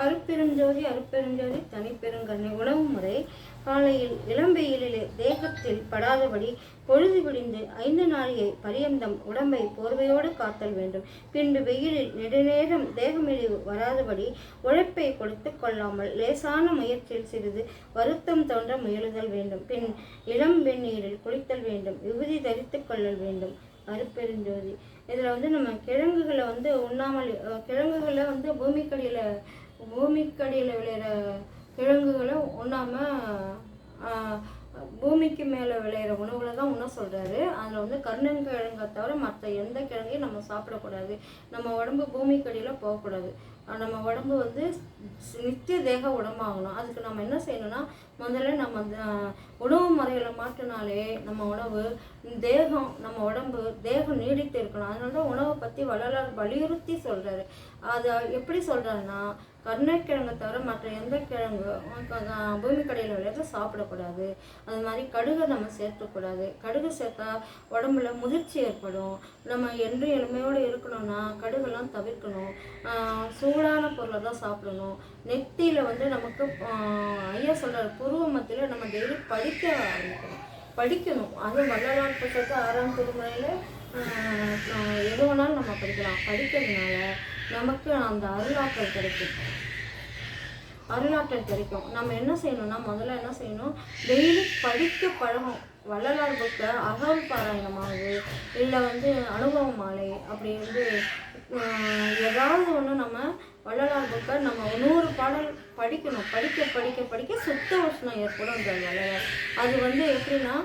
அருட்பெருஞ்சோதி அருட்பெருஞ்சோதி தனிப்பெருங்கருணை. உணவு முறை: காலையில் இளம்பெயிலிலே தேகத்தில் படாதபடி பொழுது விடிந்து 5 நாழிகை பரியந்தம் உடம்பை போர்வையோடு காத்தல் வேண்டும். பின்பு வெயிலில் நெடுநேரம் தேகமெலிவு வராதபடி உழைப்பை கொடுத்து கொள்ளாமல் லேசான முயற்சியில் சிறிது வருத்தம் தோன்ற முயலுதல் வேண்டும். பின் இளம் வெந்நீரில் குளித்தல் வேண்டும். விபூதி தரித்து கொள்ளல் வேண்டும். அருட்பெருஞ்சோதி. இதில் நம்ம கிழங்குகளை உண்ணாமல், கிழங்குகளை பூமிக்கடியில் விளையிற கிழங்குகளை உண்ணாமல் பூமிக்கு மேலே விளையிற உணவுகளை தான் உண்ண சொல்கிறாரு. அதில் கருணங்கிழங்கை தவிர மற்ற எந்த கிழங்கையும் நம்ம சாப்பிடக்கூடாது. நம்ம உடம்பு பூமிக்கடியில் போகக்கூடாது. நம்ம உடம்பு நித்திய தேக உடம்பாகணும். அதுக்கு நம்ம என்ன செய்யணும்னா, முதல்ல நம்ம உணவு முறைகளை மாற்றினாலே நம்ம உணவு தேகம், நம்ம உடம்பு தேகம் நீடித்து இருக்கணும். அதனால தான் உணவை பற்றி வள்ளலார் வலியுறுத்தி சொல்கிறாரு. அதை எப்படி சொல்கிறாருன்னா, கருணைக்கிழங்கை தவிர மற்ற எந்த கிழங்கு பூமிக்கடியில் விளையாட்டு சாப்பிடக்கூடாது. அது மாதிரி கடுகை நம்ம சேர்க்கக்கூடாது. கடுகு சேர்த்தா உடம்புல முதிர்ச்சி ஏற்படும். நம்ம என்று எளிமையோடு இருக்கணும்னா கடுகெல்லாம் தவிர்க்கணும். சூடான பொருளை தான் சாப்பிடணும். நெத்தியில் நமக்கு ஐயா சொல்கிறார், புருவ மத்தியில் நம்ம டெய்லி படிக்கணும். அதுவும் வள்ளலார் புத்தகத்தை 6ஆம் திருமுறையில் எது வேணாலும் நம்ம படிக்கலாம். படிக்கிறதுனால நமக்கு அந்த அருளாற்றல் கிடைக்கும். நம்ம என்ன செய்யணும்னா, முதல்ல என்ன செய்யணும், டெய்லி படிக்க பழகும். வள்ளலார் புக்கை அகவல் பாராயணமாகுது, இல்லை அனுபவ மாலை, அப்படி ஏதாவது ஒன்று நம்ம வள்ளலார் புக்கை நம்ம 100 பாடல் படிக்கணும். படிக்க சுத்த உஷ்ணம் ஏற்படும். வள்ளலார் அது எப்படின்னா,